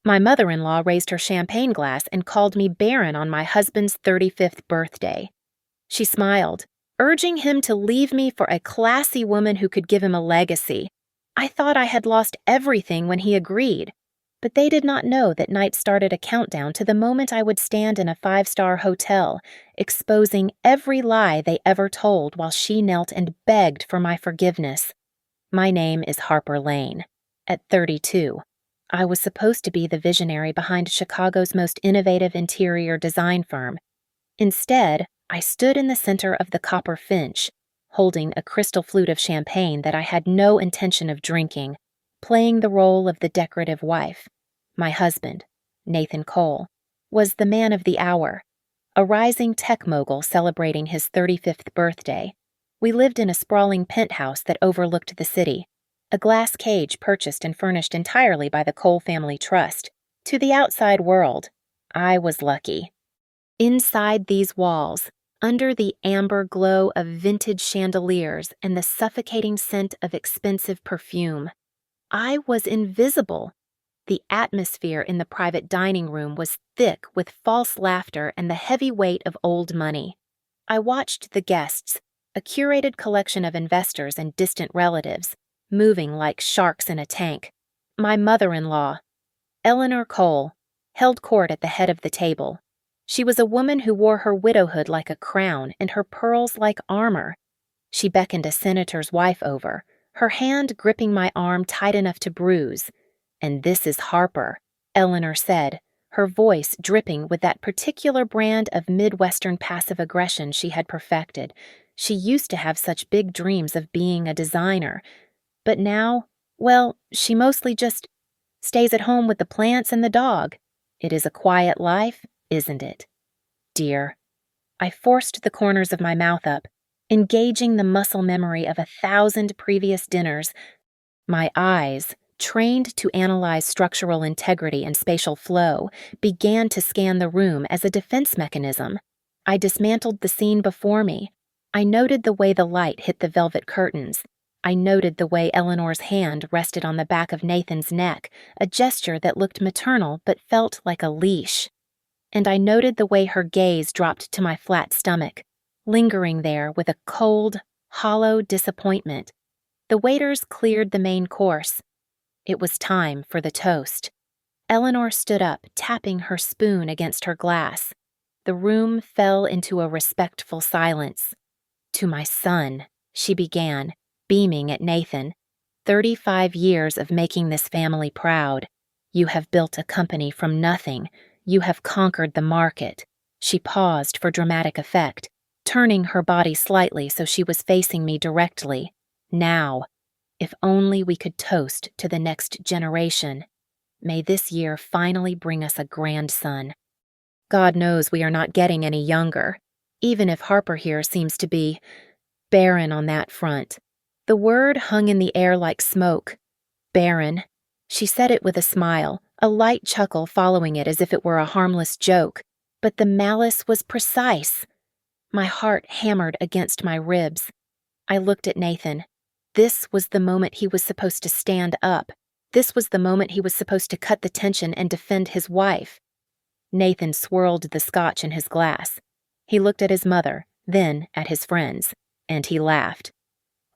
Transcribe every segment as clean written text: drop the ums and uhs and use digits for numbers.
My mother-in-law raised her champagne glass and called me Barren on my husband's 35th birthday. She smiled, urging him to leave me for a classy woman who could give him a legacy. I thought I had lost everything when he agreed, but they did not know that night started a countdown to the moment I would stand in a five-star hotel, exposing every lie they ever told while she knelt and begged for my forgiveness. My name is Harper Lane. At 32, I was supposed to be the visionary behind Chicago's most innovative interior design firm. Instead, I stood in the center of the Copper Finch, holding a crystal flute of champagne that I had no intention of drinking, playing the role of the decorative wife. My husband, Nathan Cole, was the man of the hour, a rising tech mogul celebrating his 35th birthday. We lived in a sprawling penthouse that overlooked the city, a glass cage purchased and furnished entirely by the Cole Family Trust. To the outside world, I was lucky. Inside these walls, under the amber glow of vintage chandeliers and the suffocating scent of expensive perfume, I was invisible. The atmosphere in the private dining room was thick with false laughter and the heavy weight of old money. I watched the guests, a curated collection of investors and distant relatives, moving like sharks in a tank. My mother-in-law, Eleanor Cole, held court at the head of the table. She was a woman who wore her widowhood like a crown and her pearls like armor. She beckoned a senator's wife over, her hand gripping my arm tight enough to bruise. "And this is Harper," Eleanor said, her voice dripping with that particular brand of Midwestern passive aggression she had perfected. She used to have such big dreams of being a designer. But now, well, she mostly just stays at home with the plants and the dog. It is a quiet life, isn't it? Dear. I forced the corners of my mouth up, engaging the muscle memory of 1,000 previous dinners. My eyes, trained to analyze structural integrity and spatial flow, began to scan the room as a defense mechanism. I dismantled the scene before me. I noted the way the light hit the velvet curtains. I noted the way Eleanor's hand rested on the back of Nathan's neck, a gesture that looked maternal but felt like a leash. And I noted the way her gaze dropped to my flat stomach, lingering there with a cold, hollow disappointment. The waiters cleared the main course. It was time for the toast. Eleanor stood up, tapping her spoon against her glass. The room fell into a respectful silence. "To my son," she began, beaming at Nathan. 35 years of making this family proud. You have built a company from nothing. You have conquered the market." She paused for dramatic effect, turning her body slightly so she was facing me directly. "Now, if only we could toast to the next generation. May this year finally bring us a grandson. God knows we are not getting any younger, even if Harper here seems to be barren on that front." The word hung in the air like smoke. Barren. She said it with a smile, a light chuckle following it as if it were a harmless joke, but the malice was precise. My heart hammered against my ribs. I looked at Nathan. This was the moment he was supposed to stand up. This was the moment he was supposed to cut the tension and defend his wife. Nathan swirled the scotch in his glass. He looked at his mother, then at his friends, and he laughed.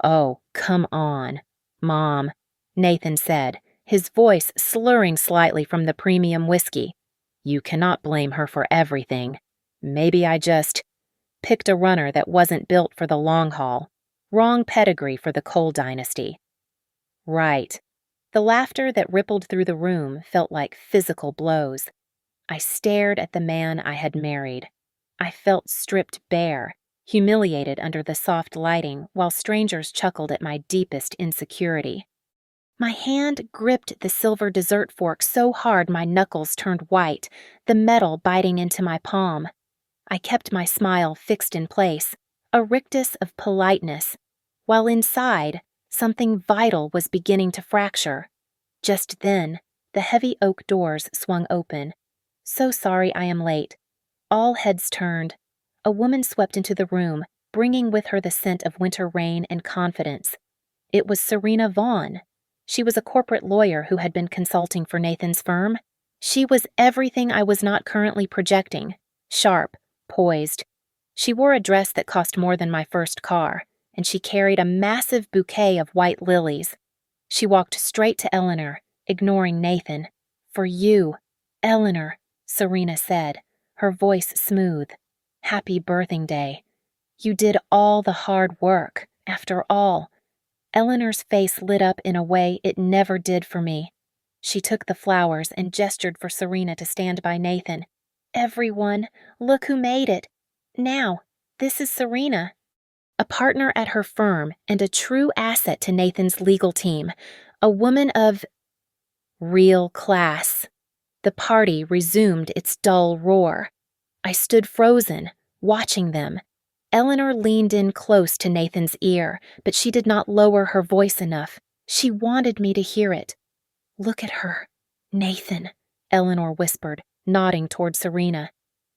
"Oh, come on, Mom," Nathan said, his voice slurring slightly from the premium whiskey. "You cannot blame her for everything. Maybe I just picked a runner that wasn't built for the long haul. Wrong pedigree for the Cole dynasty." Right. The laughter that rippled through the room felt like physical blows. I stared at the man I had married. I felt stripped bare, humiliated under the soft lighting while strangers chuckled at my deepest insecurity. My hand gripped the silver dessert fork so hard my knuckles turned white, the metal biting into my palm. I kept my smile fixed in place, a rictus of politeness, while inside, something vital was beginning to fracture. Just then, the heavy oak doors swung open. "So sorry I am late." All heads turned. A woman swept into the room, bringing with her the scent of winter rain and confidence. It was Serena Vaughn. She was a corporate lawyer who had been consulting for Nathan's firm. She was everything I was not currently projecting. Sharp, poised. She wore a dress that cost more than my first car, and she carried a massive bouquet of white lilies. She walked straight to Eleanor, ignoring Nathan. "For you, Eleanor," Serena said, her voice smooth. "Happy birthing day. You did all the hard work, after all." Eleanor's face lit up in a way it never did for me. She took the flowers and gestured for Serena to stand by Nathan. "Everyone, look who made it. Now, this is Serena." A partner at her firm and a true asset to Nathan's legal team. A woman of real class. The party resumed its dull roar. I stood frozen, watching them. Eleanor leaned in close to Nathan's ear, but she did not lower her voice enough. She wanted me to hear it. "Look at her, Nathan," Eleanor whispered, nodding toward Serena.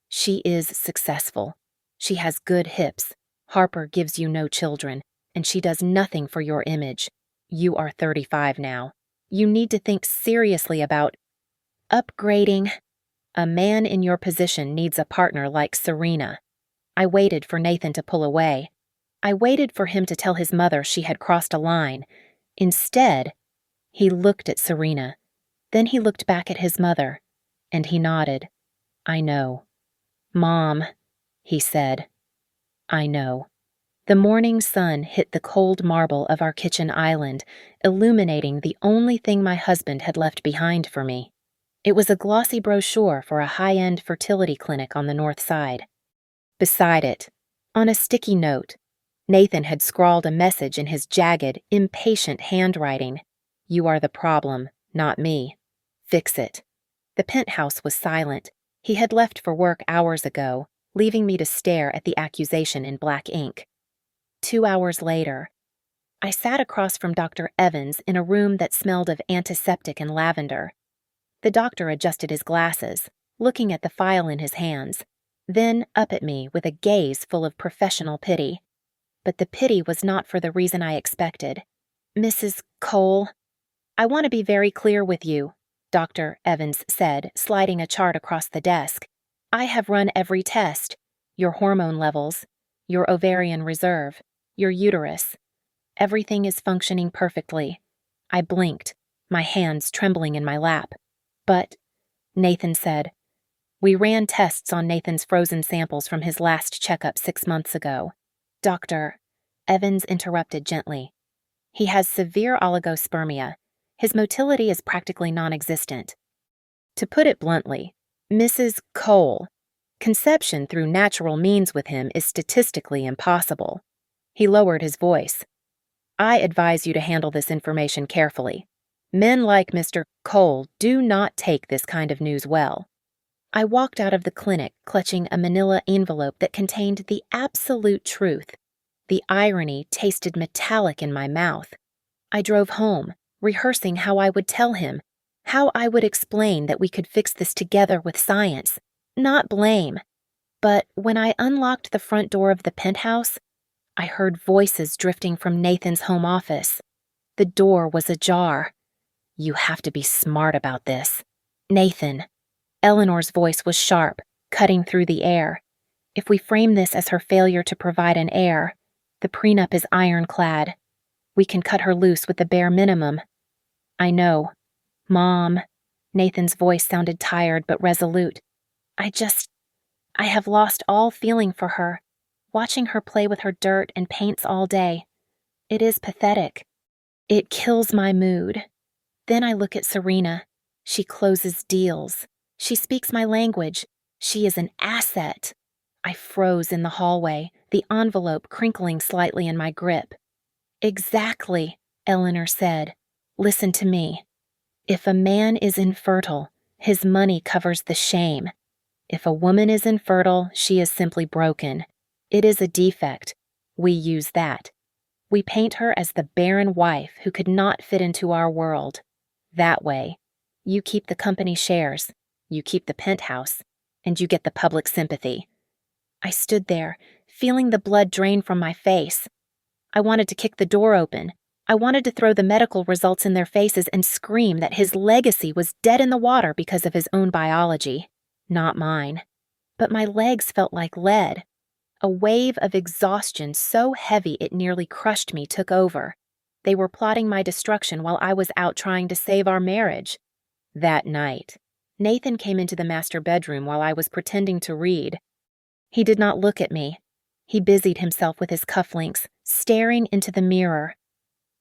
"She is successful. She has good hips. Harper gives you no children, and she does nothing for your image. You are 35 now. You need to think seriously about upgrading. A man in your position needs a partner like Serena." I waited for Nathan to pull away. I waited for him to tell his mother she had crossed a line. Instead, he looked at Serena. Then he looked back at his mother, and he nodded. "I know." "Mom," he said. "I know." The morning sun hit the cold marble of our kitchen island, illuminating the only thing my husband had left behind for me. It was a glossy brochure for a high-end fertility clinic on the north side. Beside it, on a sticky note, Nathan had scrawled a message in his jagged, impatient handwriting. "You are the problem, not me. Fix it." The penthouse was silent. He had left for work hours ago, leaving me to stare at the accusation in black ink. 2 hours later, I sat across from Dr. Evans in a room that smelled of antiseptic and lavender. The doctor adjusted his glasses, looking at the file in his hands, then up at me with a gaze full of professional pity. But the pity was not for the reason I expected. "Mrs. Cole, I want to be very clear with you," Dr. Evans said, sliding a chart across the desk. "I have run every test. Your hormone levels, your ovarian reserve, your uterus. Everything is functioning perfectly." I blinked, my hands trembling in my lap. "But," Nathan said, "we ran tests on Nathan's frozen samples from his last checkup 6 months ago." "Dr." Evans interrupted gently. "He has severe oligospermia. His motility is practically non-existent. To put it bluntly, Mrs. Cole, conception through natural means with him is statistically impossible." He lowered his voice. "I advise you to handle this information carefully. Men like Mr. Cole do not take this kind of news well." I walked out of the clinic clutching a manila envelope that contained the absolute truth. The irony tasted metallic in my mouth. I drove home, rehearsing how I would tell him, how I would explain that we could fix this together with science, not blame. But when I unlocked the front door of the penthouse, I heard voices drifting from Nathan's home office. The door was ajar. "You have to be smart about this." "Nathan." Eleanor's voice was sharp, cutting through the air. "If we frame this as her failure to provide an heir, the prenup is ironclad. We can cut her loose with the bare minimum." "I know." "Mom." Nathan's voice sounded tired but resolute. I have lost all feeling for her, watching her play with her dirt and paints all day. It is pathetic. It kills my mood. Then I look at Serena. She closes deals. She speaks my language. She is an asset." I froze in the hallway, the envelope crinkling slightly in my grip. "Exactly," Eleanor said. "Listen to me. If a man is infertile, his money covers the shame. If a woman is infertile, she is simply broken. It is a defect. We use that. We paint her as the barren wife who could not fit into our world. That way, you keep the company shares, you keep the penthouse, and you get the public sympathy." I stood there, feeling the blood drain from my face. I wanted to kick the door open, I wanted to throw the medical results in their faces and scream that his legacy was dead in the water because of his own biology, not mine. But my legs felt like lead. A wave of exhaustion so heavy it nearly crushed me took over. They were plotting my destruction while I was out trying to save our marriage. That night, Nathan came into the master bedroom while I was pretending to read. He did not look at me. He busied himself with his cufflinks, staring into the mirror.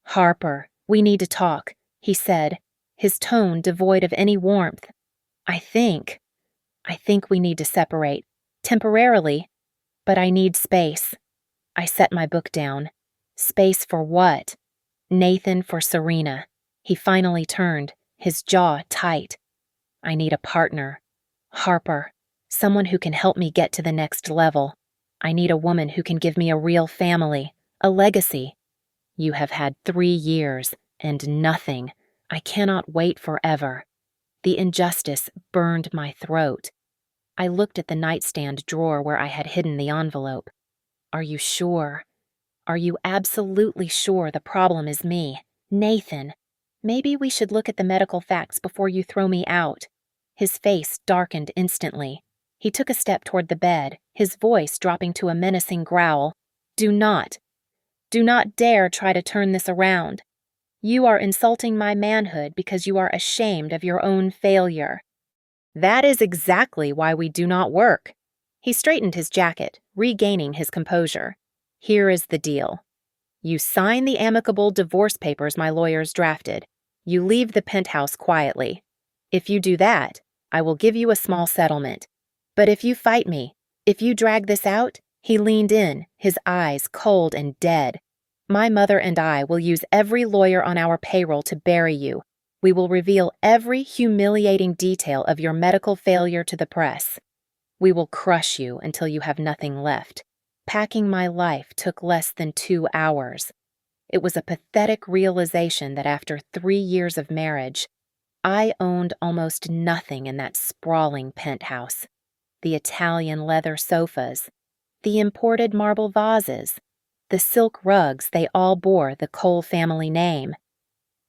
"Harper, we need to talk," he said, his tone devoid of any warmth. I think we need to separate. Temporarily. But I need space." I set my book down. Space for what? Nathan for Serena. He finally turned, his jaw tight. "I need a partner. Harper. Someone who can help me get to the next level. I need a woman who can give me a real family, a legacy. You have had 3 years, and nothing. I cannot wait forever." The injustice burned my throat. I looked at the nightstand drawer where I had hidden the envelope. "Are you sure? Are you absolutely sure the problem is me? Nathan, maybe we should look at the medical facts before you throw me out." His face darkened instantly. He took a step toward the bed, his voice dropping to a menacing growl. Do not dare try to turn this around. You are insulting my manhood because you are ashamed of your own failure." "That is exactly why we do not work." He straightened his jacket, regaining his composure. "Here is the deal. You sign the amicable divorce papers my lawyers drafted. You leave the penthouse quietly. If you do that, I will give you a small settlement. But if you fight me, if you drag this out," he leaned in, his eyes cold and dead, "my mother and I will use every lawyer on our payroll to bury you. We will reveal every humiliating detail of your medical failure to the press. We will crush you until you have nothing left." Packing my life took less than 2 hours. It was a pathetic realization that after 3 years of marriage, I owned almost nothing in that sprawling penthouse. The Italian leather sofas, the imported marble vases, the silk rugs, they all bore the Cole family name.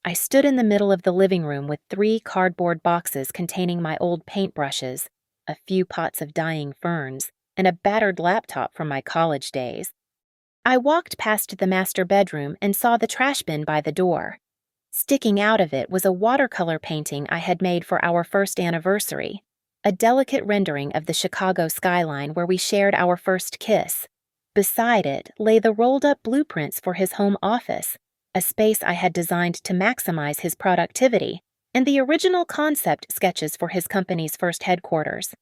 I stood in the middle of the living room with 3 cardboard boxes containing my old paintbrushes, a few pots of dying ferns, and a battered laptop from my college days. I walked past the master bedroom and saw the trash bin by the door. Sticking out of it was a watercolor painting I had made for our first anniversary, a delicate rendering of the Chicago skyline where we shared our first kiss. Beside it lay the rolled-up blueprints for his home office, a space I had designed to maximize his productivity, and the original concept sketches for his company's first headquarters.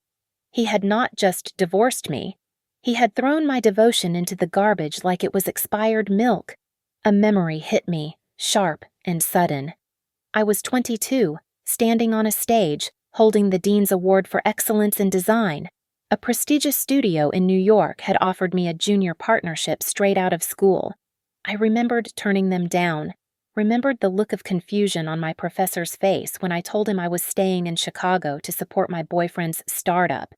He had not just divorced me. He had thrown my devotion into the garbage like it was expired milk. A memory hit me, sharp and sudden. I was 22, standing on a stage, holding the Dean's Award for Excellence in Design. A prestigious studio in New York had offered me a junior partnership straight out of school. I remembered turning them down, remembered the look of confusion on my professor's face when I told him I was staying in Chicago to support my boyfriend's startup.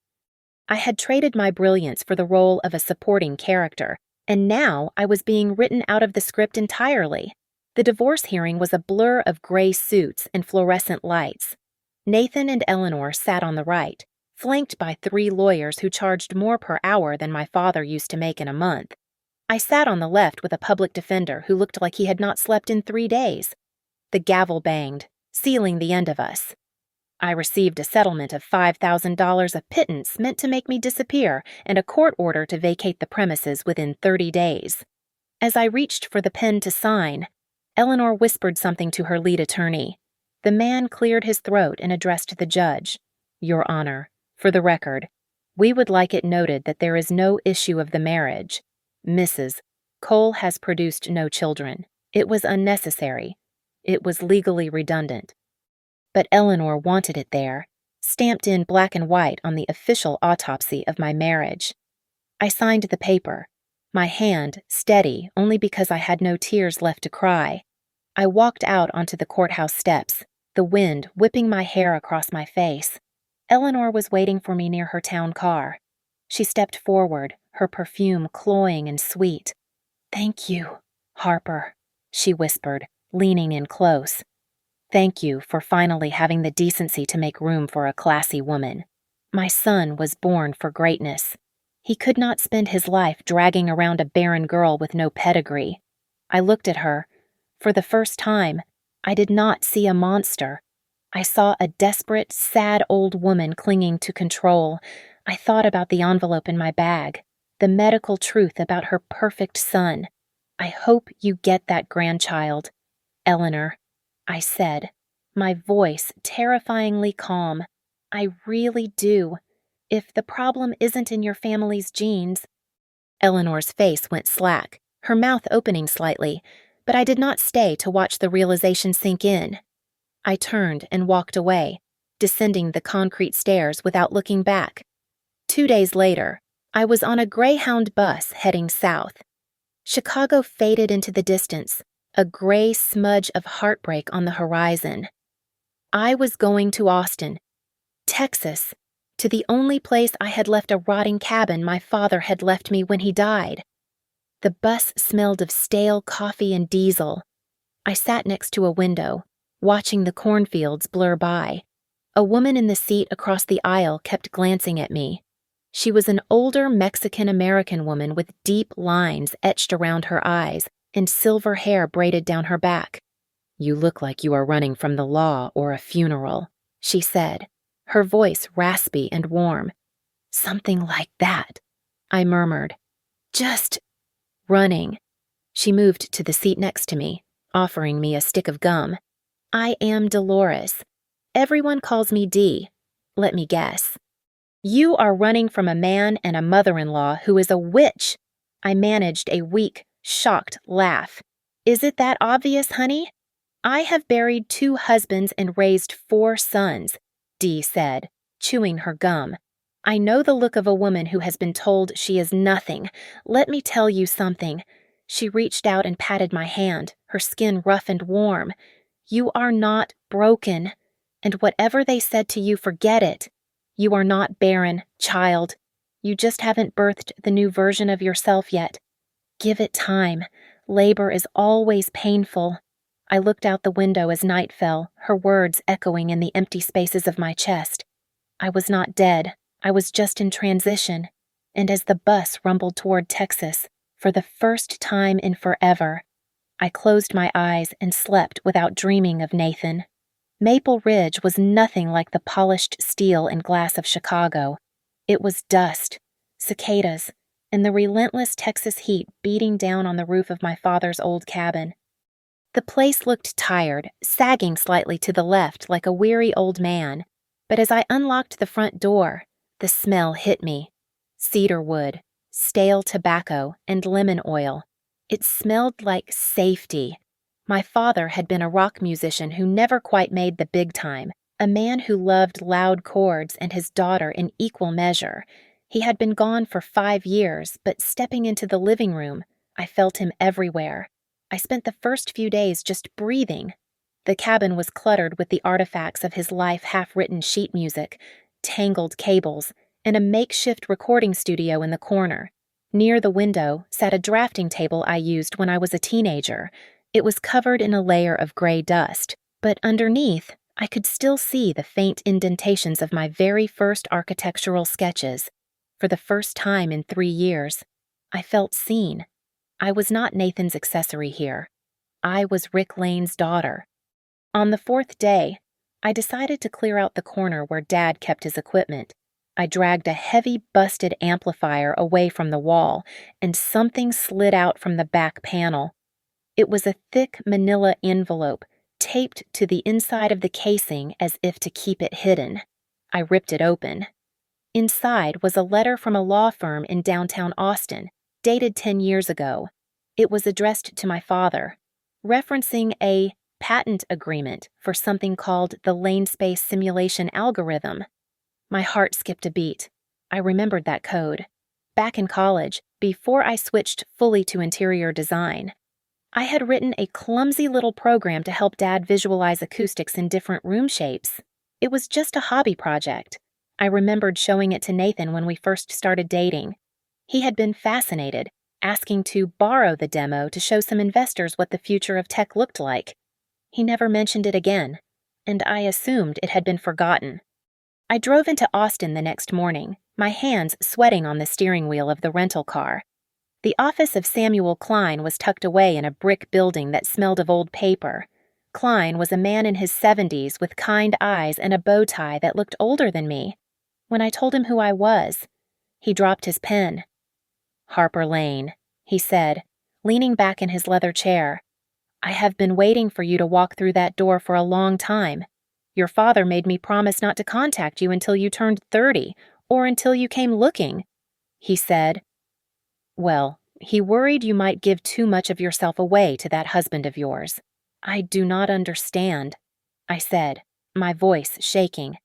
I had traded my brilliance for the role of a supporting character, and now I was being written out of the script entirely. The divorce hearing was a blur of gray suits and fluorescent lights. Nathan and Eleanor sat on the right, flanked by 3 lawyers who charged more per hour than my father used to make in a month. I sat on the left with a public defender who looked like he had not slept in 3 days. The gavel banged, sealing the end of us. I received a settlement of $5,000 of pittance meant to make me disappear and a court order to vacate the premises within 30 days. As I reached for the pen to sign, Eleanor whispered something to her lead attorney. The man cleared his throat and addressed the judge. "Your Honor, for the record, we would like it noted that there is no issue of the marriage. Mrs. Cole has produced no children. It was unnecessary. It was legally redundant. But Eleanor wanted it there, stamped in black and white on the official autopsy of my marriage. I signed the paper, my hand steady only because I had no tears left to cry. I walked out onto the courthouse steps, the wind whipping my hair across my face. Eleanor was waiting for me near her town car. She stepped forward, her perfume cloying and sweet. "Thank you, Harper," she whispered, leaning in close. "Thank you for finally having the decency to make room for a classy woman. My son was born for greatness. He could not spend his life dragging around a barren girl with no pedigree." I looked at her. For the first time, I did not see a monster. I saw a desperate, sad old woman clinging to control. I thought about the envelope in my bag, the medical truth about her perfect son. "I hope you get that grandchild, Eleanor," I said, my voice terrifyingly calm. "I really do. If the problem isn't in your family's genes." Eleanor's face went slack, her mouth opening slightly, but I did not stay to watch the realization sink in. I turned and walked away, descending the concrete stairs without looking back. 2 days later, I was on a Greyhound bus heading south. Chicago faded into the distance, a gray smudge of heartbreak on the horizon. I was going to Austin, Texas, to the only place I had left a rotting cabin my father had left me when he died. The bus smelled of stale coffee and diesel. I sat next to a window, watching the cornfields blur by. A woman in the seat across the aisle kept glancing at me. She was an older Mexican-American woman with deep lines etched around her eyes and silver hair braided down her back. "You look like you are running from the law or a funeral," she said, her voice raspy and warm. "Something like that," I murmured. "Just running." She moved to the seat next to me, offering me a stick of gum. "I am Dolores. Everyone calls me Dee. Let me guess. You are running from a man and a mother-in-law who is a witch." I managed a weak, shocked laugh. "Is it that obvious, honey? I have buried 2 husbands and raised 4 sons," Dee said, chewing her gum. "I know the look of a woman who has been told she is nothing. Let me tell you something." She reached out and patted my hand, her skin rough and warm. "You are not broken. And whatever they said to you, forget it. You are not barren, child. You just haven't birthed the new version of yourself yet. Give it time. Labor is always painful." I looked out the window as night fell, her words echoing in the empty spaces of my chest. I was not dead. I was just in transition. And as the bus rumbled toward Texas, for the first time in forever, I closed my eyes and slept without dreaming of Nathan. Maple Ridge was nothing like the polished steel and glass of Chicago. It was dust, cicadas, and the relentless Texas heat beating down on the roof of my father's old cabin. The place looked tired, sagging slightly to the left like a weary old man, but as I unlocked the front door, the smell hit me. Cedar wood, stale tobacco, and lemon oil. It smelled like safety. My father had been a rock musician who never quite made the big time, a man who loved loud chords and his daughter in equal measure. He had been gone for 5 years, but stepping into the living room, I felt him everywhere. I spent the first few days just breathing. The cabin was cluttered with the artifacts of his life, half-written sheet music, tangled cables, and a makeshift recording studio in the corner. Near the window sat a drafting table I used when I was a teenager. It was covered in a layer of gray dust, but underneath, I could still see the faint indentations of my very first architectural sketches. For the first time in 3 years, I felt seen. I was not Nathan's accessory here. I was Rick Lane's daughter. On the 4th day, I decided to clear out the corner where Dad kept his equipment. I dragged a heavy, busted amplifier away from the wall, and something slid out from the back panel. It was a thick manila envelope, taped to the inside of the casing as if to keep it hidden. I ripped it open. Inside was a letter from a law firm in downtown Austin, dated 10 years ago. It was addressed to my father, referencing a patent agreement for something called the lane space simulation algorithm. My heart skipped a beat. I remembered that code. Back in college, before I switched fully to interior design, I had written a clumsy little program to help Dad visualize acoustics in different room shapes. It was just a hobby project. I remembered showing it to Nathan when we first started dating. He had been fascinated, asking to borrow the demo to show some investors what the future of tech looked like. He never mentioned it again, and I assumed it had been forgotten. I drove into Austin the next morning, my hands sweating on the steering wheel of the rental car. The office of Samuel Klein was tucked away in a brick building that smelled of old paper. Klein was a man in his 70s with kind eyes and a bow tie that looked older than me. When I told him who I was, he dropped his pen. "Harper Lane," he said, leaning back in his leather chair. "I have been waiting for you to walk through that door for a long time. Your father made me promise not to contact you until you turned 30, or until you came looking," he said. "Well, he worried you might give too much of yourself away to that husband of yours." "I do not understand," I said, my voice shaking.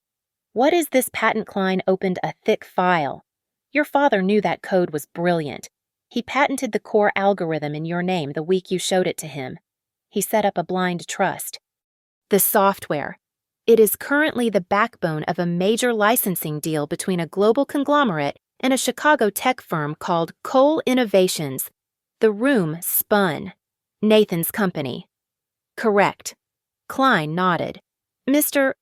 "What is this Patent Klein opened a thick file? Your father knew that code was brilliant. He patented the core algorithm in your name the week you showed it to him. He set up a blind trust. The software. It is currently the backbone of a major licensing deal between a global conglomerate and a Chicago tech firm called Cole Innovations. The room spun. Nathan's company." "Correct." Klein nodded. "Mr.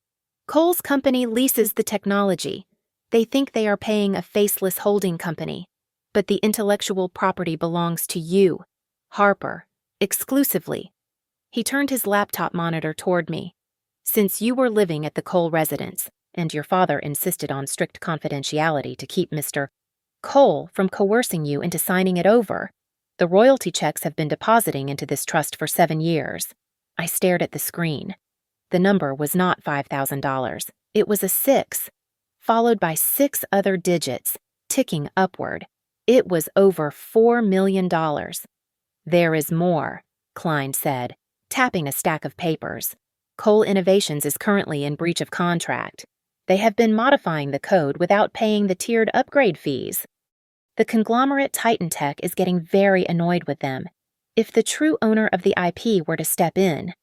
Cole's company leases the technology. They think they are paying a faceless holding company, but the intellectual property belongs to you, Harper, exclusively." He turned his laptop monitor toward me. "Since you were living at the Cole residence, and your father insisted on strict confidentiality to keep Mr. Cole from coercing you into signing it over, the royalty checks have been depositing into this trust for 7 years. I stared at the screen. The number was not $5,000. It was a 6, followed by 6 other digits, ticking upward. It was over $4 million. "There is more," Klein said, tapping a stack of papers. "Cole Innovations is currently in breach of contract. They have been modifying the code without paying the tiered upgrade fees. The conglomerate Titan Tech is getting very annoyed with them. If the true owner of the IP were to step in,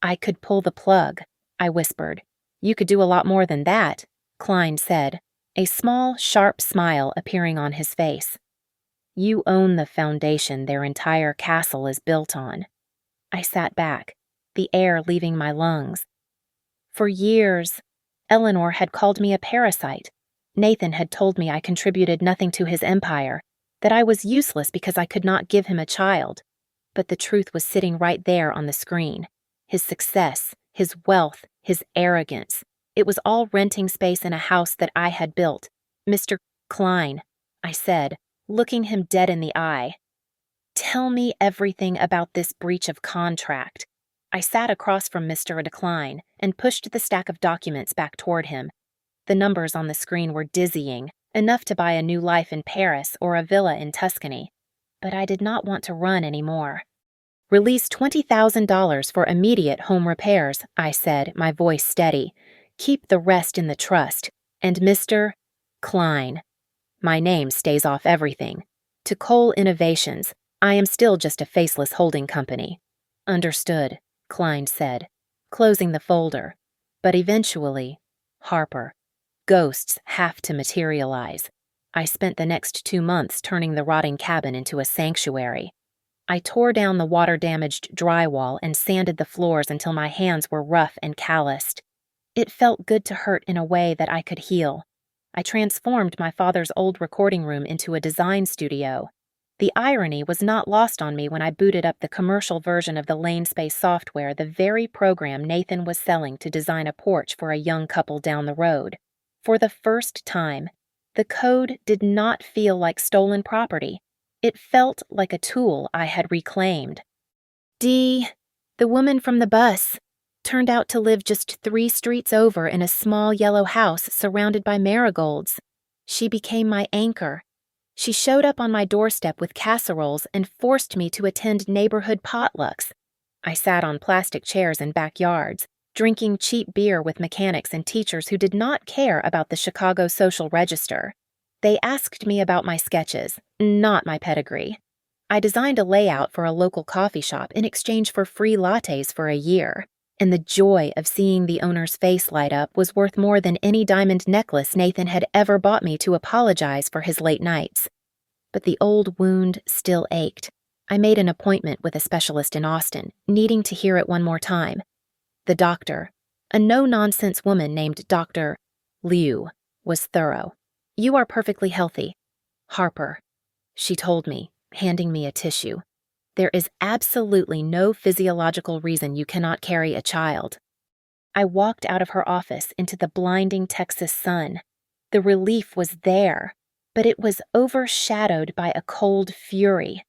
I could pull the plug," I whispered. "You could do a lot more than that," Klein said, a small, sharp smile appearing on his face. "You own the foundation their entire castle is built on." I sat back, the air leaving my lungs. For years, Eleanor had called me a parasite. Nathan had told me I contributed nothing to his empire, that I was useless because I could not give him a child. But the truth was sitting right there on the screen. His success, his wealth, his arrogance. It was all renting space in a house that I had built. "Mr. Klein," I said, looking him dead in the eye. "Tell me everything about this breach of contract." I sat across from Mr. Klein and pushed the stack of documents back toward him. The numbers on the screen were dizzying, enough to buy a new life in Paris or a villa in Tuscany. But I did not want to run anymore. "Release $20,000 for immediate home repairs," I said, my voice steady. "Keep the rest in the trust. And Mr. Klein. My name stays off everything. To Cole Innovations, I am still just a faceless holding company." "Understood," Klein said, closing the folder. "But eventually, Harper, ghosts have to materialize." I spent the next 2 months turning the rotting cabin into a sanctuary. I tore down the water-damaged drywall and sanded the floors until my hands were rough and calloused. It felt good to hurt in a way that I could heal. I transformed my father's old recording room into a design studio. The irony was not lost on me when I booted up the commercial version of the LaneSpace software, the very program Nathan was selling to design a porch for a young couple down the road. For the first time, the code did not feel like stolen property. It felt like a tool I had reclaimed. The woman from the bus, turned out to live just 3 streets over in a small yellow house surrounded by marigolds. She became my anchor. She showed up on my doorstep with casseroles and forced me to attend neighborhood potlucks. I sat on plastic chairs in backyards, drinking cheap beer with mechanics and teachers who did not care about the Chicago Social Register. They asked me about my sketches, not my pedigree. I designed a layout for a local coffee shop in exchange for free lattes for a year, and the joy of seeing the owner's face light up was worth more than any diamond necklace Nathan had ever bought me to apologize for his late nights. but the old wound still ached. I made an appointment with a specialist in Austin, needing to hear it one more time. The doctor, a no-nonsense woman named Dr. Liu, was thorough. "You are perfectly healthy. Harper," she told me, handing me a tissue. "There is absolutely no physiological reason you cannot carry a child." I walked out of her office into the blinding Texas sun. The relief was there, but it was overshadowed by a cold fury.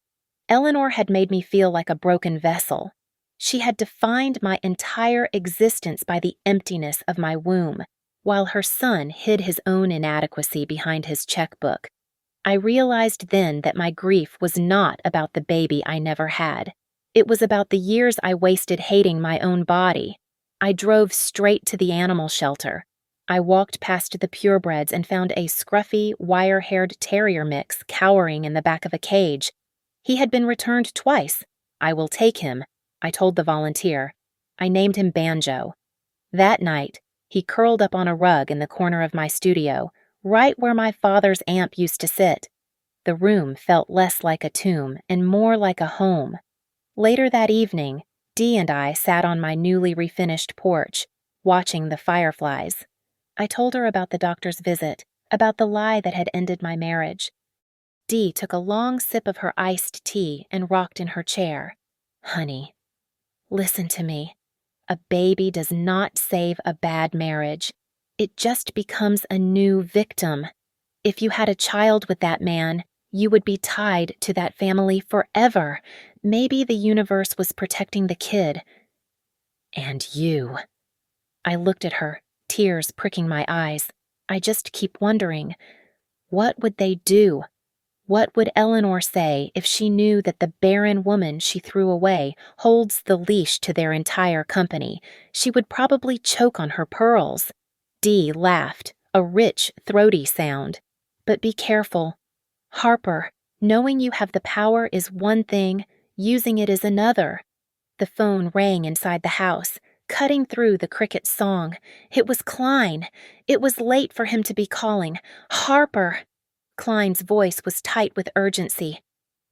Eleanor had made me feel like a broken vessel. She had defined my entire existence by the emptiness of my womb, while her son hid his own inadequacy behind his checkbook. I realized then that my grief was not about the baby I never had. It was about the years I wasted hating my own body. I drove straight to the animal shelter. I walked past the purebreds and found a scruffy, wire-haired terrier mix cowering in the back of a cage. He had been returned twice. "I will take him," I told the volunteer. I named him Banjo. That night, he curled up on a rug in the corner of my studio, right where my father's amp used to sit. The room felt less like a tomb and more like a home. Later that evening, Dee and I sat on my newly refinished porch, watching the fireflies. I told her about the doctor's visit, about the lie that had ended my marriage. Dee took a long sip of her iced tea and rocked in her chair. "Honey, listen to me. A baby does not save a bad marriage. It just becomes a new victim. If you had a child with that man, you would be tied to that family forever. Maybe the universe was protecting the kid. And you." I looked at her, tears pricking my eyes. I just keep wondering, what would they do? What would Eleanor say if she knew that the barren woman she threw away holds the leash to their entire company? She would probably choke on her pearls. Dee laughed, a rich, throaty sound. "But be careful. Harper, knowing you have the power is one thing, using it is another." The phone rang inside the house, cutting through the cricket's song. It was Klein. It was late for him to be calling. "Harper!" Klein's voice was tight with urgency.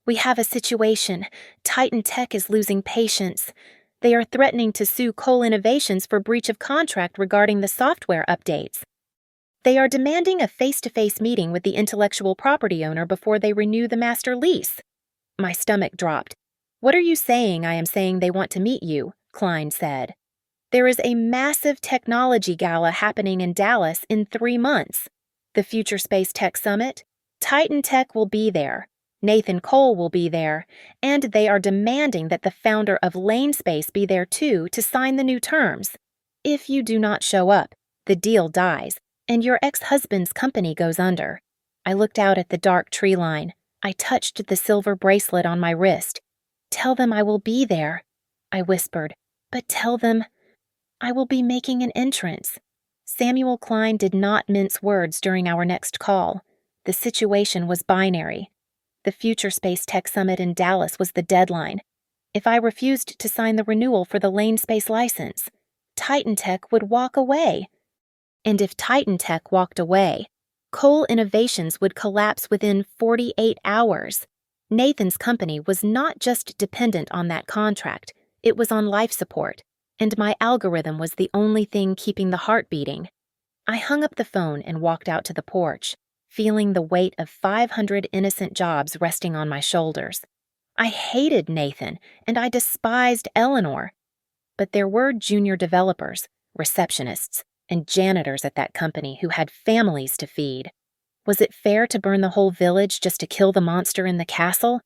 "We have a situation. Titan Tech is losing patience. They are threatening to sue Cole Innovations for breach of contract regarding the software updates. They are demanding a face-to-face meeting with the intellectual property owner before they renew the master lease." My stomach dropped. "What are you saying I am saying they want to meet you?" Klein said. "There is a massive technology gala happening in Dallas in 3 months. The Future Space Tech Summit. Titan Tech will be there. Nathan Cole will be there. And they are demanding that the founder of Lane Space be there too to sign the new terms. If you do not show up, the deal dies, and your ex-husband's company goes under." I looked out at the dark tree line. I touched the silver bracelet on my wrist. "Tell them I will be there," I whispered. "But tell them I will be making an entrance." Samuel Klein did not mince words during our next call. The situation was binary. The Future Space Tech Summit in Dallas was the deadline. If I refused to sign the renewal for the Lane Space license, Titan Tech would walk away. And if Titan Tech walked away, Cole Innovations would collapse within 48 hours. Nathan's company was not just dependent on that contract, it was on life support, and my algorithm was the only thing keeping the heart beating. I hung up the phone and walked out to the porch, feeling the weight of 500 innocent jobs resting on my shoulders. I hated Nathan, and I despised Eleanor. But there were junior developers, receptionists, and janitors at that company who had families to feed. Was it fair to burn the whole village just to kill the monster in the castle?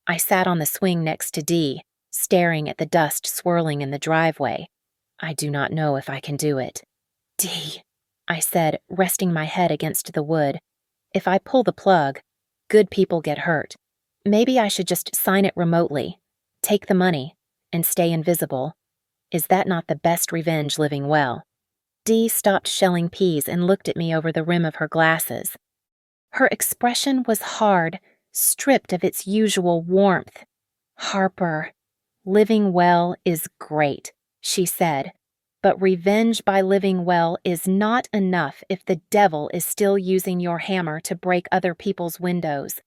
I sat on the swing next to Dee, staring at the dust swirling in the driveway. "I do not know if I can do it." "Dee," I said, resting my head against the wood. "If I pull the plug, good people get hurt. Maybe I should just sign it remotely, take the money, and stay invisible. Is that not the best revenge living well?" Dee stopped shelling peas and looked at me over the rim of her glasses. Her expression was hard, stripped of its usual warmth. "Harper, living well is great," she said, "but revenge by living well is not enough if the devil is still using your hammer to break other people's windows.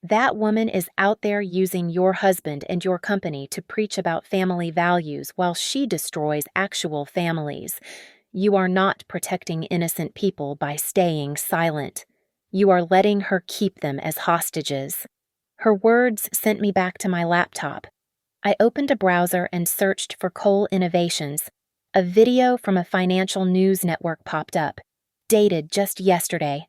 That woman is out there using your husband and your company to preach about family values while she destroys actual families. You are not protecting innocent people by staying silent. You are letting her keep them as hostages." Her words sent me back to my laptop. I opened a browser and searched for coal innovations. A video from a financial news network popped up, dated just yesterday.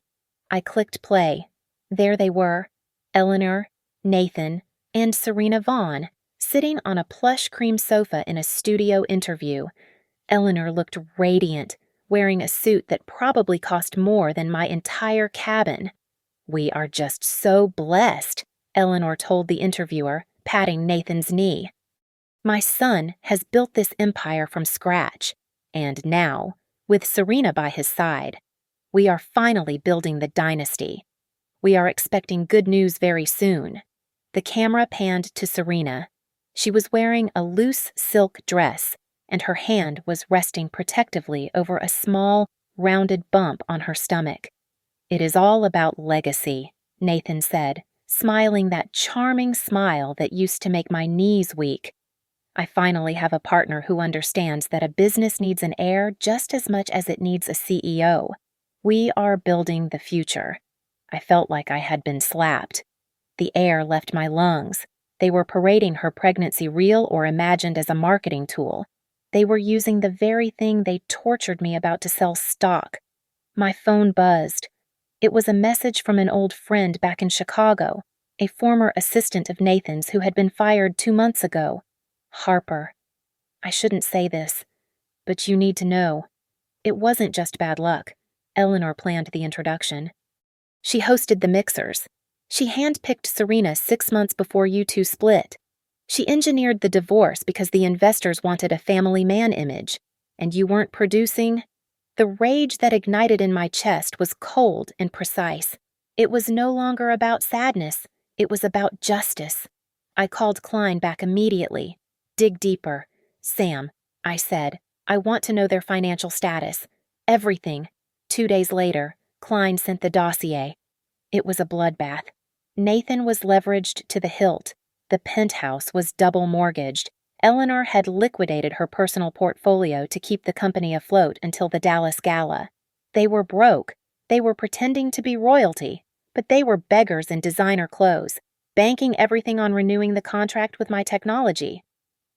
I clicked play. There they were, Eleanor, Nathan, and Serena Vaughn, sitting on a plush cream sofa in a studio interview. Eleanor looked radiant, wearing a suit that probably cost more than my entire cabin. "We are just so blessed," Eleanor told the interviewer, patting Nathan's knee. "My son has built this empire from scratch, and now, with Serena by his side, we are finally building the dynasty. We are expecting good news very soon." The camera panned to Serena. She was wearing a loose silk dress, and her hand was resting protectively over a small, rounded bump on her stomach. "It is all about legacy," Nathan said, smiling that charming smile that used to make my knees weak. "I finally have a partner who understands that a business needs an heir just as much as it needs a CEO. We are building the future." I felt like I had been slapped. The air left my lungs. They were parading her pregnancy real or imagined as a marketing tool. They were using the very thing they tortured me about to sell stock. My phone buzzed. It was a message from an old friend back in Chicago, a former assistant of Nathan's who had been fired 2 months ago. Harper. "I shouldn't say this, but you need to know. It wasn't just bad luck." Eleanor planned the introduction. "She hosted the mixers. She handpicked Serena 6 months before you two split. She engineered the divorce because the investors wanted a family man image, and you weren't producing." The rage that ignited in my chest was cold and precise. It was no longer about sadness. It was about justice. I called Klein back immediately. "Dig deeper. Sam," I said, "I want to know their financial status. Everything." 2 days later, Klein sent the dossier. It was a bloodbath. Nathan was leveraged to the hilt. The penthouse was double mortgaged. Eleanor had liquidated her personal portfolio to keep the company afloat until the Dallas Gala. They were broke. They were pretending to be royalty, but they were beggars in designer clothes, banking everything on renewing the contract with my technology.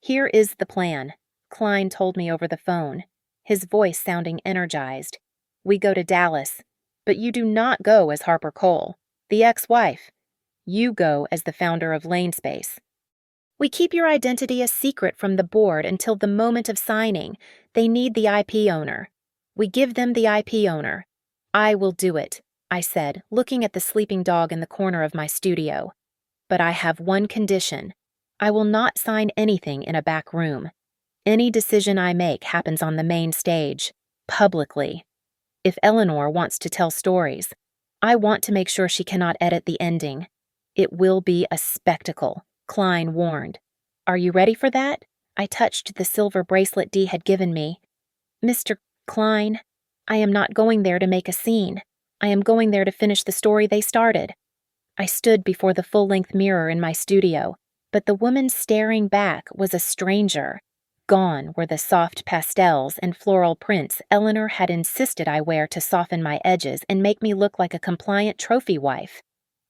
"Here is the plan," Klein told me over the phone, his voice sounding energized. "We go to Dallas, but you do not go as Harper Cole, the ex-wife. You go as the founder of LaneSpace. We keep your identity a secret from the board until the moment of signing. They need the IP owner. We give them the IP owner. I will do it," I said, looking at the sleeping dog in the corner of my studio. "But I have one condition. I will not sign anything in a back room. Any decision I make happens on the main stage, publicly. If Eleanor wants to tell stories, I want to make sure she cannot edit the ending. It will be a spectacle," Klein warned. "Are you ready for that?" I touched the silver bracelet Dee had given me. "Mr. Klein, I am not going there to make a scene. I am going there to finish the story they started." I stood before the full-length mirror in my studio, but the woman staring back was a stranger. Gone were the soft pastels and floral prints Eleanor had insisted I wear to soften my edges and make me look like a compliant trophy wife.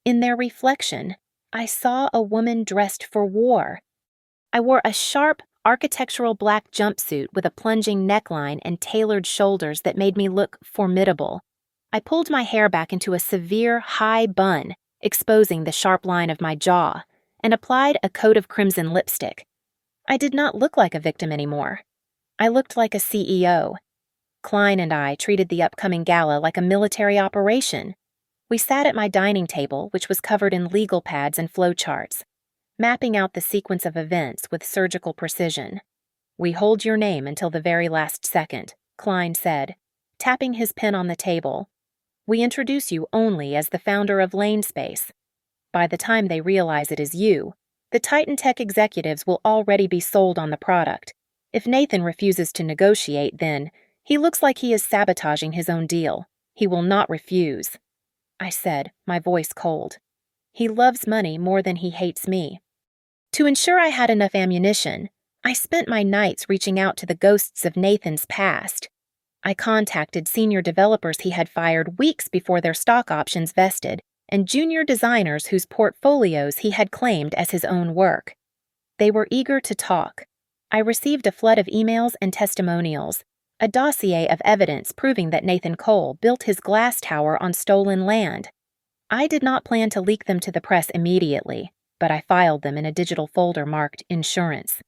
In their reflection, I saw a woman dressed for war. I wore a sharp, architectural black jumpsuit with a plunging neckline and tailored shoulders that made me look formidable. I pulled my hair back into a severe, high bun, exposing the sharp line of my jaw, and applied a coat of crimson lipstick. I did not look like a victim anymore. I looked like a CEO. Klein and I treated the upcoming gala like a military operation. We sat at my dining table, which was covered in legal pads and flowcharts, mapping out the sequence of events with surgical precision. "We hold your name until the very last second," Klein said, tapping his pen on the table. "We introduce you only as the founder of LaneSpace. By the time they realize it is you, the Titan Tech executives will already be sold on the product. If Nathan refuses to negotiate, then he looks like he is sabotaging his own deal. He will not refuse," I said, my voice cold. He loves money more than he hates me. To ensure I had enough ammunition, I spent my nights reaching out to the ghosts of Nathan's past. I contacted senior developers he had fired weeks before their stock options vested, and junior designers whose portfolios he had claimed as his own work. They were eager to talk. I received a flood of emails and testimonials, a dossier of evidence proving that Nathan Cole built his glass tower on stolen land. I did not plan to leak them to the press immediately, but I filed them in a digital folder marked Insurance.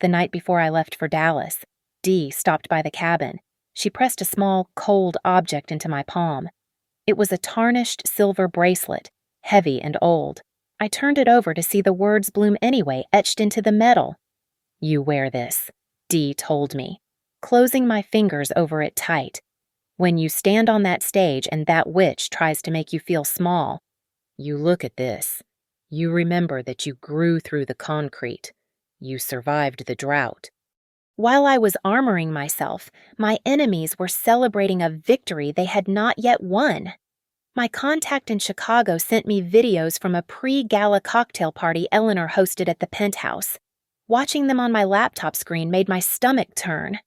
The night before I left for Dallas, Dee stopped by the cabin. She pressed a small, cold object into my palm. It was a tarnished silver bracelet, heavy and old. I turned it over to see the words Bloom Anyway etched into the metal. "You wear this," Dee told me, closing my fingers over it tight. "When you stand on that stage and that witch tries to make you feel small, you look at this. You remember that you grew through the concrete. You survived the drought." While I was armoring myself, my enemies were celebrating a victory they had not yet won. My contact in Chicago sent me videos from a pre-gala cocktail party Eleanor hosted at the Penthouse. Watching them on my laptop screen made my stomach turn.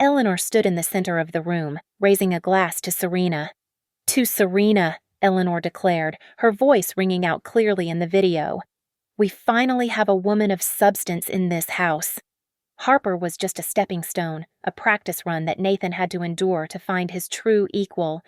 Eleanor stood in the center of the room, raising a glass to Serena. "To Serena," Eleanor declared, her voice ringing out clearly in the video. "We finally have a woman of substance in this house." Harper was just a stepping stone, a practice run that Nathan had to endure to find his true equal.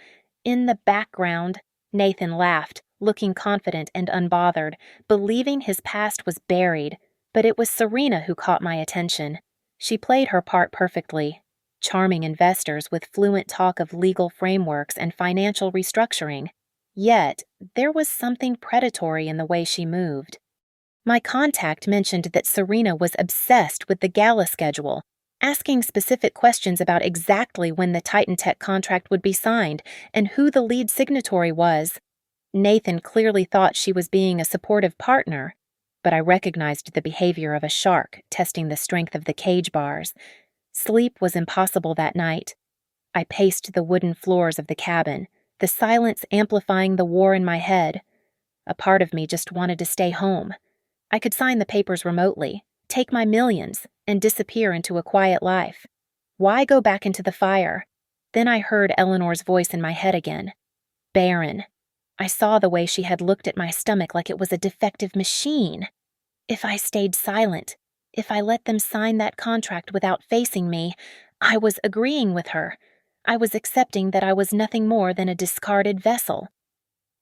In the background, Nathan laughed, looking confident and unbothered, believing his past was buried. But it was Serena who caught my attention. She played her part perfectly, charming investors with fluent talk of legal frameworks and financial restructuring. Yet, there was something predatory in the way she moved. My contact mentioned that Serena was obsessed with the gala schedule, asking specific questions about exactly when the Titan Tech contract would be signed and who the lead signatory was. Nathan clearly thought she was being a supportive partner, but I recognized the behavior of a shark testing the strength of the cage bars. Sleep was impossible that night. I paced the wooden floors of the cabin, the silence amplifying the war in my head. A part of me just wanted to stay home. I could sign the papers remotely, take my millions, and disappear into a quiet life. Why go back into the fire? Then I heard Eleanor's voice in my head again. Barren. I saw the way she had looked at my stomach like it was a defective machine. If I stayed silent, if I let them sign that contract without facing me, I was agreeing with her. I was accepting that I was nothing more than a discarded vessel.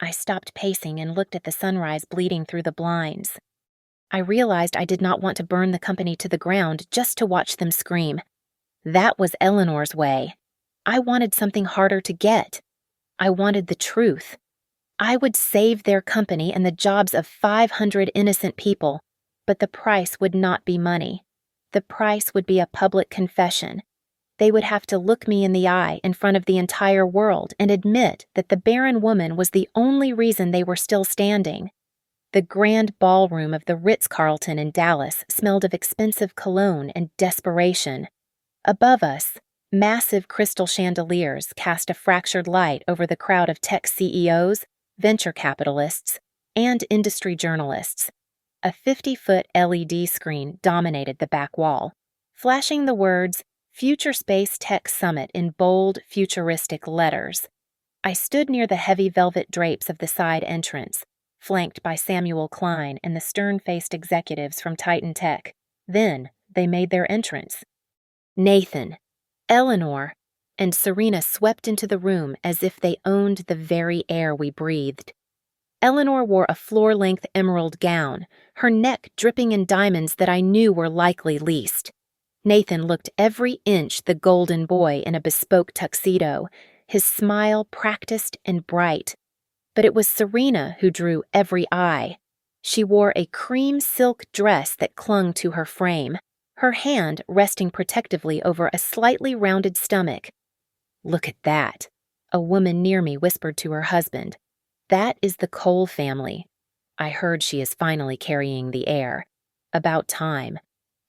I stopped pacing and looked at the sunrise bleeding through the blinds. I realized I did not want to burn the company to the ground just to watch them scream. That was Eleanor's way. I wanted something harder to get. I wanted the truth. I would save their company and the jobs of 500 innocent people, but the price would not be money. The price would be a public confession. They would have to look me in the eye in front of the entire world and admit that the barren woman was the only reason they were still standing. The grand ballroom of the Ritz-Carlton in Dallas smelled of expensive cologne and desperation. Above us, massive crystal chandeliers cast a fractured light over the crowd of tech CEOs, venture capitalists, and industry journalists. A 50-foot LED screen dominated the back wall, flashing the words, "Future Space Tech Summit" in bold, futuristic letters. I stood near the heavy velvet drapes of the side entrance, flanked by Samuel Klein and the stern-faced executives from Titan Tech. Then they made their entrance. Nathan, Eleanor, and Serena swept into the room as if they owned the very air we breathed. Eleanor wore a floor-length emerald gown, her neck dripping in diamonds that I knew were likely leased. Nathan looked every inch the golden boy in a bespoke tuxedo, his smile practiced and bright. But it was Serena who drew every eye. She wore a cream silk dress that clung to her frame, her hand resting protectively over a slightly rounded stomach. "Look at that," a woman near me whispered to her husband. "That is the Cole family. I heard she is finally carrying the heir. About time.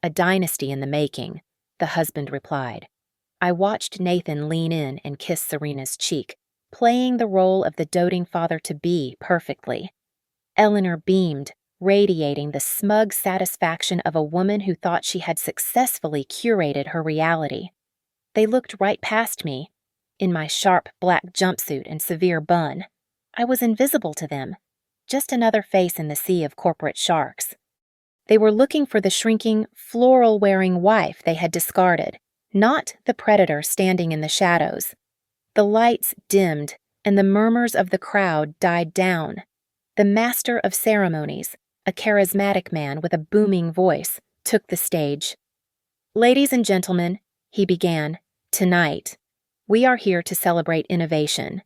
A dynasty in the making," the husband replied. I watched Nathan lean in and kiss Serena's cheek, playing the role of the doting father-to-be perfectly. Eleanor beamed, radiating the smug satisfaction of a woman who thought she had successfully curated her reality. They looked right past me, in my sharp black jumpsuit and severe bun. I was invisible to them, just another face in the sea of corporate sharks. They were looking for the shrinking, floral-wearing wife they had discarded, not the predator standing in the shadows. The lights dimmed, and the murmurs of the crowd died down. The master of ceremonies, a charismatic man with a booming voice, took the stage. "Ladies and gentlemen," he began, "tonight, we are here to celebrate innovation.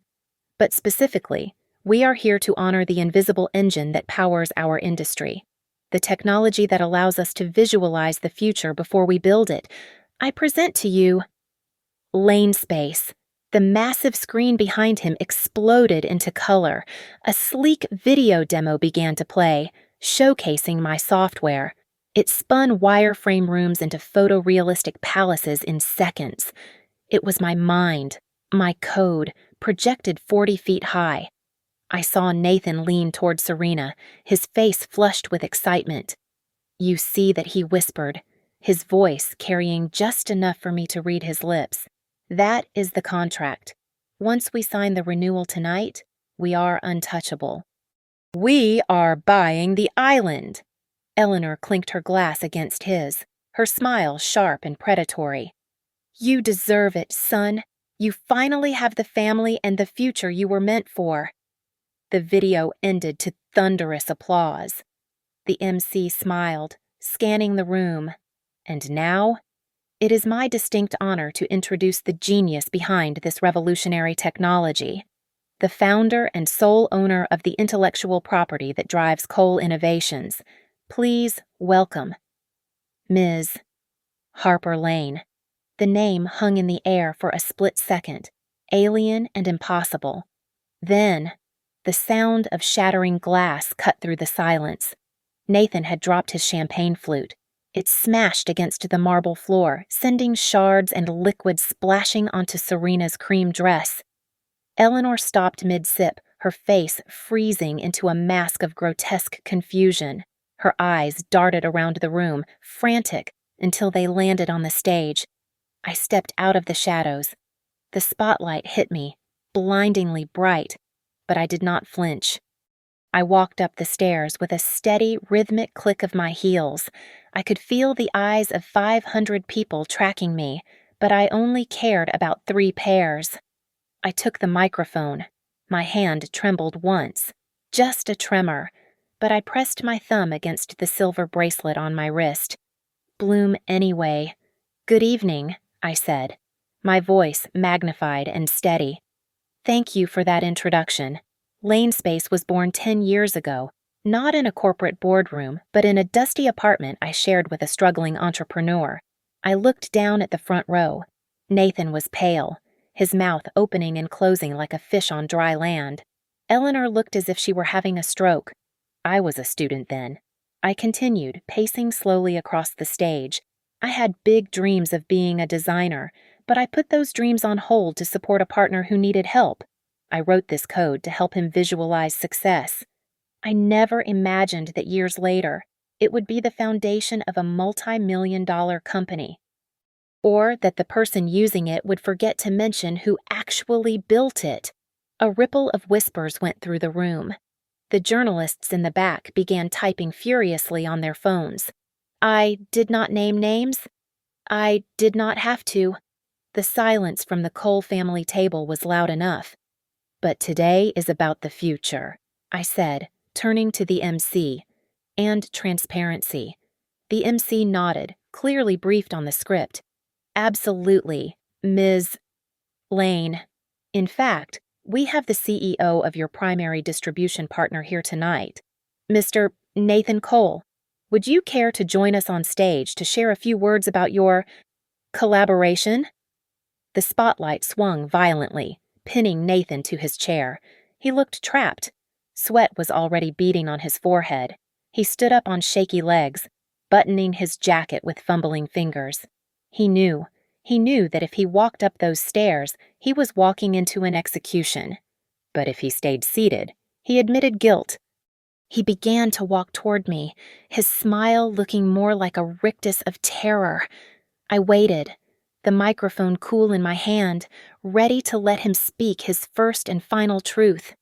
But specifically, we are here to honor the invisible engine that powers our industry, the technology that allows us to visualize the future before we build it. I present to you Lane Space." The massive screen behind him exploded into color. A sleek video demo began to play, showcasing my software. It spun wireframe rooms into photorealistic palaces in seconds. It was my mind, my code, projected 40 feet high. I saw Nathan lean toward Serena, his face flushed with excitement. You see that he whispered, his voice carrying just enough for me to read his lips. "That is the contract. Once we sign the renewal tonight, we are untouchable." "We are buying the island." Eleanor clinked her glass against his, her smile sharp and predatory. "You deserve it, son. You finally have the family and the future you were meant for." The video ended to thunderous applause. The MC smiled, scanning the room. "And now, it is my distinct honor to introduce the genius behind this revolutionary technology, the founder and sole owner of the intellectual property that drives Cole Innovations. Please welcome Ms. Harper Lane." The name hung in the air for a split second, alien and impossible. Then, the sound of shattering glass cut through the silence. Nathan had dropped his champagne flute. It smashed against the marble floor, sending shards and liquid splashing onto Serena's cream dress. Eleanor stopped mid-sip, her face freezing into a mask of grotesque confusion. Her eyes darted around the room, frantic, until they landed on the stage. I stepped out of the shadows. The spotlight hit me, blindingly bright, but I did not flinch. I walked up the stairs with a steady, rhythmic click of my heels. I could feel the eyes of 500 people tracking me, but I only cared about 3 pairs. I took the microphone. My hand trembled once, just a tremor, but I pressed my thumb against the silver bracelet on my wrist. "Bloom anyway. Good evening," I said, my voice magnified and steady. "Thank you for that introduction. Lane Space was born 10 years ago, not in a corporate boardroom, but in a dusty apartment I shared with a struggling entrepreneur." I looked down at the front row. Nathan was pale, his mouth opening and closing like a fish on dry land. Eleanor looked as if she were having a stroke. I was a student then. I continued, pacing slowly across the stage. I had big dreams of being a designer, but I put those dreams on hold to support a partner who needed help. I wrote this code to help him visualize success. I never imagined that years later, it would be the foundation of a multi-million-dollar company, or that the person using it would forget to mention who actually built it. A ripple of whispers went through the room. The journalists in the back began typing furiously on their phones. I did not name names. I did not have to. The silence from the Cole family table was loud enough. "But today is about the future," I said, turning to the MC, "and transparency." The MC nodded, clearly briefed on the script. "Absolutely, Ms. Lane. In fact, we have the CEO of your primary distribution partner here tonight, Mr. Nathan Cole. Would you care to join us on stage to share a few words about your collaboration?" The spotlight swung violently, pinning Nathan to his chair. He looked trapped. Sweat was already beading on his forehead. He stood up on shaky legs, buttoning his jacket with fumbling fingers. He knew that if he walked up those stairs, he was walking into an execution. But if he stayed seated, he admitted guilt. He began to walk toward me, his smile looking more like a rictus of terror. I waited, the microphone cool in my hand, ready to let him speak his first and final truth.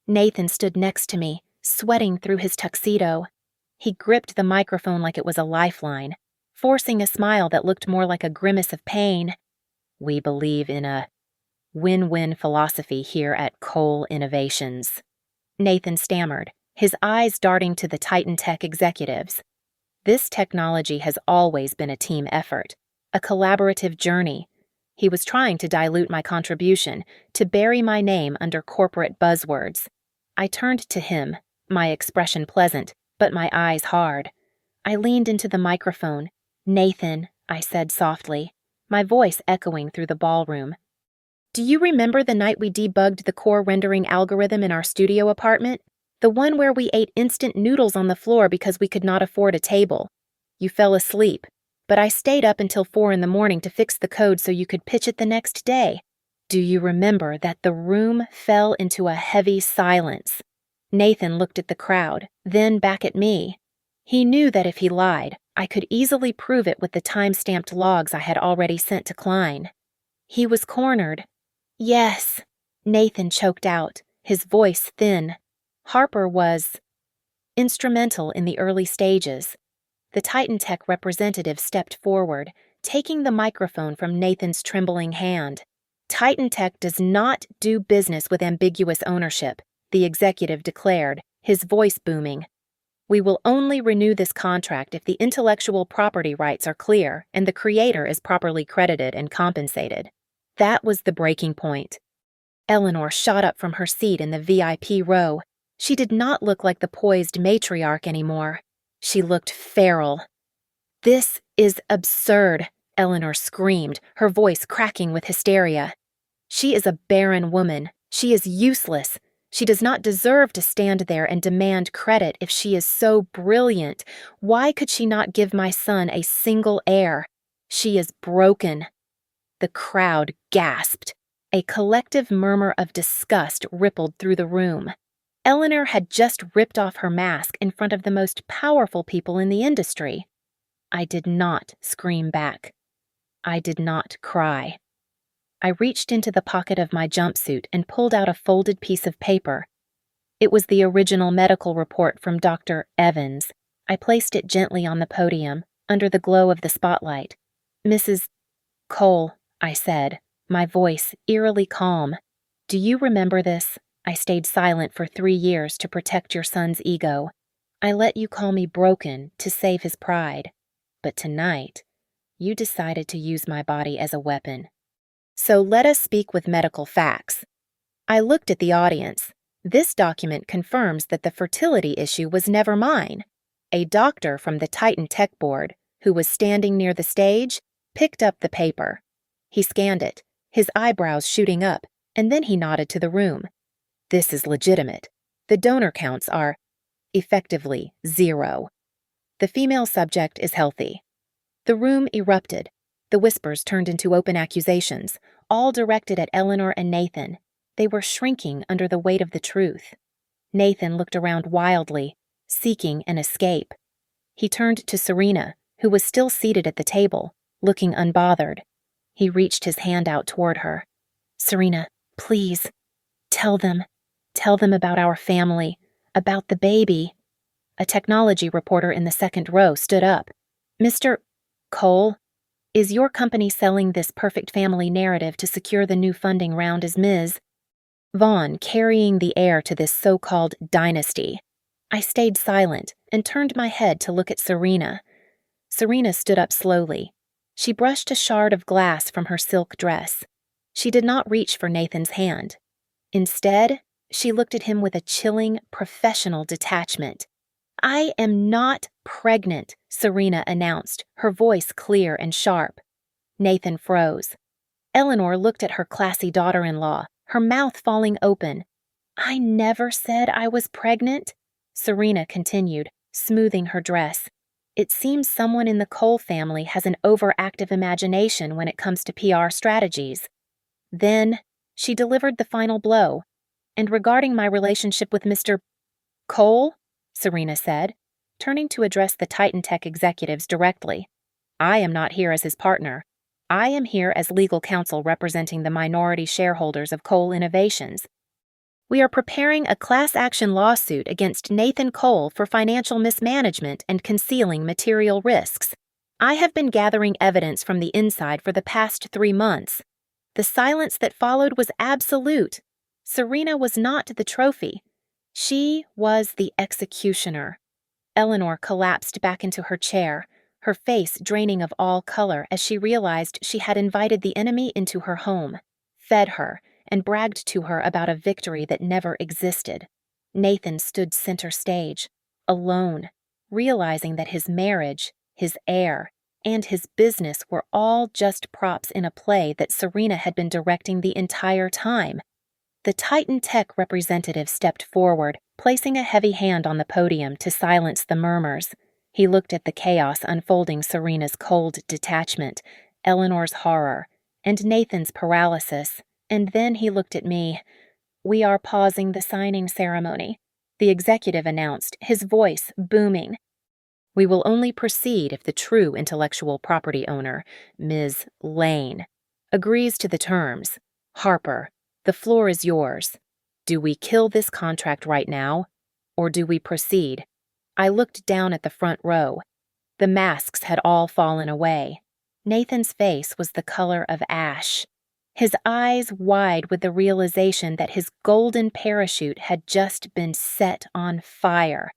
Nathan stood next to me, sweating through his tuxedo. He gripped the microphone like it was a lifeline, forcing a smile that looked more like a grimace of pain. "We believe in a win-win philosophy here at Cole Innovations," Nathan stammered, his eyes darting to the Titan Tech executives. "This technology has always been a team effort, a collaborative journey." He was trying to dilute my contribution, to bury my name under corporate buzzwords. I turned to him, my expression pleasant, but my eyes hard. I leaned into the microphone. "Nathan," I said softly, my voice echoing through the ballroom. "Do you remember the night we debugged the core rendering algorithm in our studio apartment? The one where we ate instant noodles on the floor because we could not afford a table. You fell asleep, but I stayed up until 4 in the morning to fix the code so you could pitch it the next day. Do you remember that the room fell into a heavy silence?" Nathan looked at the crowd, then back at me. He knew that if he lied, I could easily prove it with the time-stamped logs I had already sent to Klein. He was cornered. "Yes," Nathan choked out, his voice thin. "Harper was instrumental in the early stages." The Titan Tech representative stepped forward, taking the microphone from Nathan's trembling hand. "Titan Tech does not do business with ambiguous ownership," the executive declared, his voice booming. "We will only renew this contract if the intellectual property rights are clear and the creator is properly credited and compensated." That was the breaking point. Eleanor shot up from her seat in the VIP row. She did not look like the poised matriarch anymore. She looked feral. "This is absurd," Eleanor screamed, her voice cracking with hysteria. "She is a barren woman. She is useless. She does not deserve to stand there and demand credit if she is so brilliant. Why could she not give my son a single heir? She is broken." The crowd gasped. A collective murmur of disgust rippled through the room. Eleanor had just ripped off her mask in front of the most powerful people in the industry. I did not scream back. I did not cry. I reached into the pocket of my jumpsuit and pulled out a folded piece of paper. It was the original medical report from Dr. Evans. I placed it gently on the podium, under the glow of the spotlight. "Mrs. Cole," I said, my voice eerily calm. "Do you remember this? I stayed silent for 3 years to protect your son's ego. I let you call me broken to save his pride. But tonight, you decided to use my body as a weapon. So let us speak with medical facts." I looked at the audience. This document confirms that the fertility issue was never mine. A doctor from the Titan Tech Board, who was standing near the stage, picked up the paper. He scanned it, his eyebrows shooting up, and then he nodded to the room. "This is legitimate. The donor counts are, effectively, 0. The female subject is healthy." The room erupted. The whispers turned into open accusations, all directed at Eleanor and Nathan. They were shrinking under the weight of the truth. Nathan looked around wildly, seeking an escape. He turned to Serena, who was still seated at the table, looking unbothered. He reached his hand out toward her. "Serena, please, tell them about our family, about the baby." A technology reporter in the second row stood up. "Mr. Cole, is your company selling this perfect family narrative to secure the new funding round as Ms. Vaughn carrying the heir to this so-called dynasty?" I stayed silent and turned my head to look at Serena. Serena stood up slowly. She brushed a shard of glass from her silk dress. She did not reach for Nathan's hand. Instead, she looked at him with a chilling, professional detachment. "I am not pregnant," Serena announced, her voice clear and sharp. Nathan froze. Eleanor looked at her classy daughter-in-law, her mouth falling open. "I never said I was pregnant," Serena continued, smoothing her dress. "It seems someone in the Cole family has an overactive imagination when it comes to PR strategies." Then she delivered the final blow. "And regarding my relationship with Mr. Cole?" Serena said, turning to address the Titan Tech executives directly. I am not here as his partner. I am here as legal counsel representing the minority shareholders of Cole Innovations. We are preparing a class action lawsuit against Nathan Cole for financial mismanagement and concealing material risks. I have been gathering evidence from the inside for the past 3 months. The silence that followed was absolute. Serena was not the trophy. She was the executioner. Eleanor collapsed back into her chair, her face draining of all color as she realized she had invited the enemy into her home, fed her, and bragged to her about a victory that never existed. Nathan stood center stage, alone, realizing that his marriage, his heir, and his business were all just props in a play that Serena had been directing the entire time. The Titan Tech representative stepped forward, placing a heavy hand on the podium to silence the murmurs. He looked at the chaos unfolding: Serena's cold detachment, Eleanor's horror, and Nathan's paralysis, and then he looked at me. "We are pausing the signing ceremony," the executive announced, his voice booming. "We will only proceed if the true intellectual property owner, Ms. Lane, agrees to the terms. Harper, the floor is yours. Do we kill this contract right now, or do we proceed?" I looked down at the front row. The masks had all fallen away. Nathan's face was the color of ash, his eyes wide with the realization that his golden parachute had just been set on fire.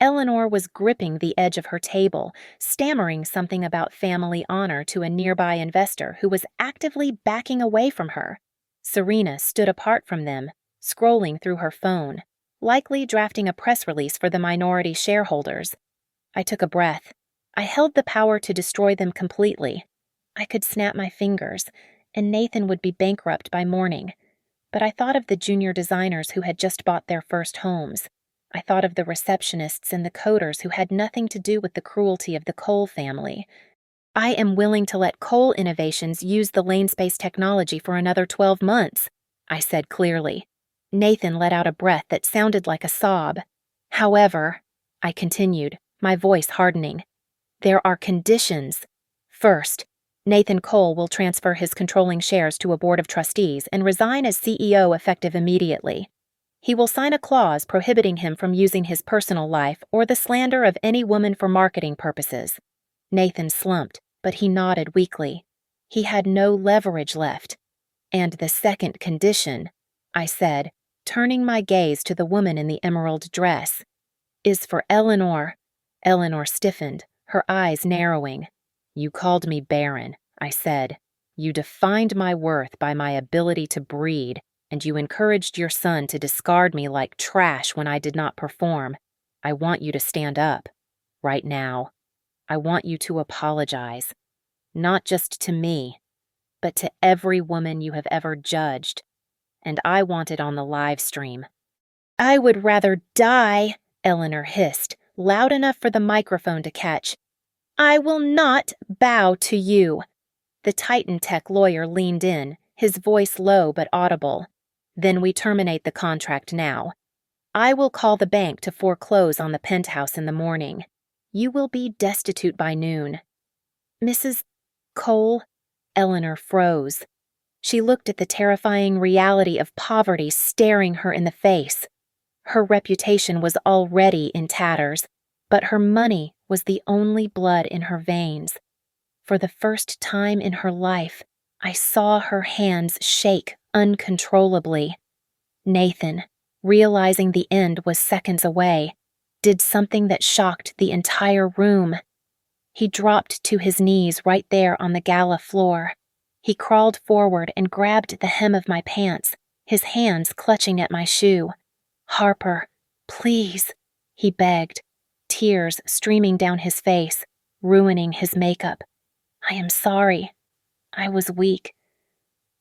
Eleanor was gripping the edge of her table, stammering something about family honor to a nearby investor who was actively backing away from her. Serena stood apart from them, scrolling through her phone, likely drafting a press release for the minority shareholders. I took a breath. I held the power to destroy them completely. I could snap my fingers, and Nathan would be bankrupt by morning. But I thought of the junior designers who had just bought their first homes. I thought of the receptionists and the coders who had nothing to do with the cruelty of the Cole family. I am willing to let Cole Innovations use the lane space technology for another 12 months, I said clearly. Nathan let out a breath that sounded like a sob. However, I continued, my voice hardening, there are conditions. First, Nathan Cole will transfer his controlling shares to a board of trustees and resign as CEO effective immediately. He will sign a clause prohibiting him from using his personal life or the slander of any woman for marketing purposes. Nathan slumped, but he nodded weakly. He had no leverage left. And the second condition, I said, turning my gaze to the woman in the emerald dress, is for Eleanor. Eleanor stiffened, her eyes narrowing. You called me Barren, I said. You defined my worth by my ability to breed, and you encouraged your son to discard me like trash when I did not perform. I want you to stand up. Right now. I want you to apologize. Not just to me, but to every woman you have ever judged. And I want it on the live stream. I would rather die, Eleanor hissed, loud enough for the microphone to catch. I will not bow to you. The Titan Tech lawyer leaned in, his voice low but audible. Then we terminate the contract now. I will call the bank to foreclose on the penthouse in the morning. You will be destitute by noon. Mrs. Cole? Eleanor froze. She looked at the terrifying reality of poverty staring her in the face. Her reputation was already in tatters, but her money was the only blood in her veins. For the first time in her life, I saw her hands shake uncontrollably. Nathan, realizing the end was seconds away, did something that shocked the entire room. He dropped to his knees right there on the gala floor. He crawled forward and grabbed the hem of my pants, his hands clutching at my shoe. Harper, please, he begged, tears streaming down his face, ruining his makeup. I am sorry. I was weak.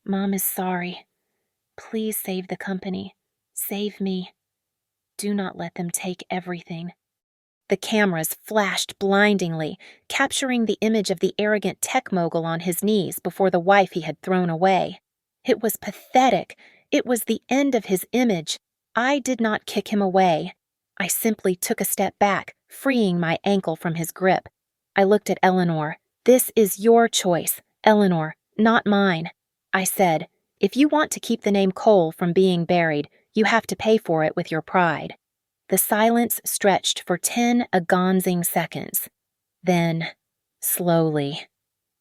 Mom is sorry. Please save the company. Save me. Do not let them take everything. The cameras flashed blindingly, capturing the image of the arrogant tech mogul on his knees before the wife he had thrown away. It was pathetic. It was the end of his image. I did not kick him away. I simply took a step back, freeing my ankle from his grip. I looked at Eleanor. "This is your choice, Eleanor, not mine." I said, "If you want to keep the name Cole from being buried, you have to pay for it with your pride." The silence stretched for 10 agonizing seconds. Then, slowly,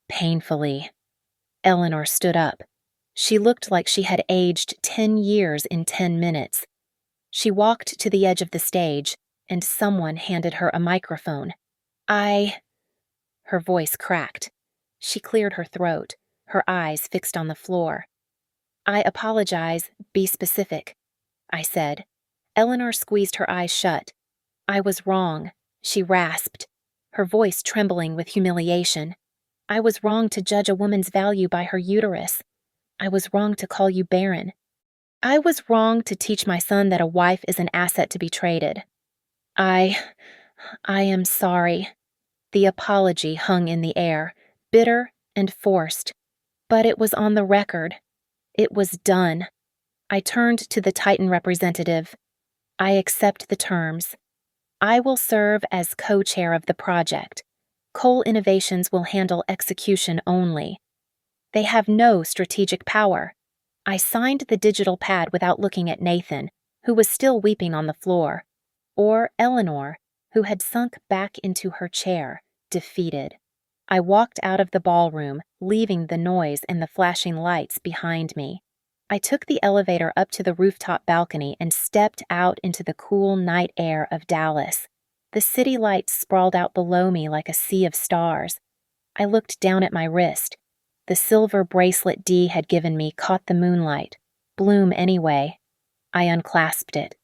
painfully, Eleanor stood up. She looked like she had aged 10 years in 10 minutes. She walked to the edge of the stage, and someone handed her a microphone. Her voice cracked. She cleared her throat, her eyes fixed on the floor. "I apologize, be specific," I said. Eleanor squeezed her eyes shut. "I was wrong," she rasped, her voice trembling with humiliation. "I was wrong to judge a woman's value by her uterus. I was wrong to call you barren. I was wrong to teach my son that a wife is an asset to be traded. I am sorry." The apology hung in the air, bitter and forced. But it was on the record. It was done. I turned to the Titan representative. "I accept the terms. I will serve as co-chair of the project. Cole Innovations will handle execution only. They have no strategic power." I signed the digital pad without looking at Nathan, who was still weeping on the floor, or Eleanor, who had sunk back into her chair, defeated. I walked out of the ballroom, leaving the noise and the flashing lights behind me. I took the elevator up to the rooftop balcony and stepped out into the cool night air of Dallas. The city lights sprawled out below me like a sea of stars. I looked down at my wrist. The silver bracelet Dee had given me caught the moonlight. Bloom anyway. I unclasped it.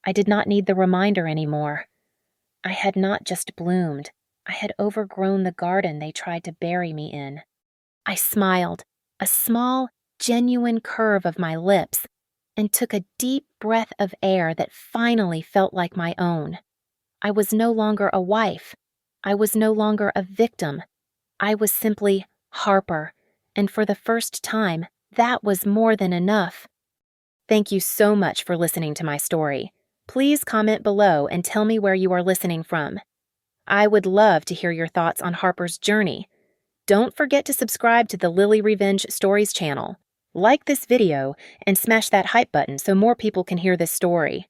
I did not need the reminder anymore. I had not just bloomed. I had overgrown the garden they tried to bury me in. I smiled, a small, genuine curve of my lips, and took a deep breath of air that finally felt like my own. I was no longer a wife. I was no longer a victim. I was simply Harper, and for the first time, that was more than enough. Thank you so much for listening to my story. Please comment below and tell me where you are listening from. I would love to hear your thoughts on Harper's journey. Don't forget to subscribe to the Lily Revenge Stories channel. Like this video and smash that hype button so more people can hear this story.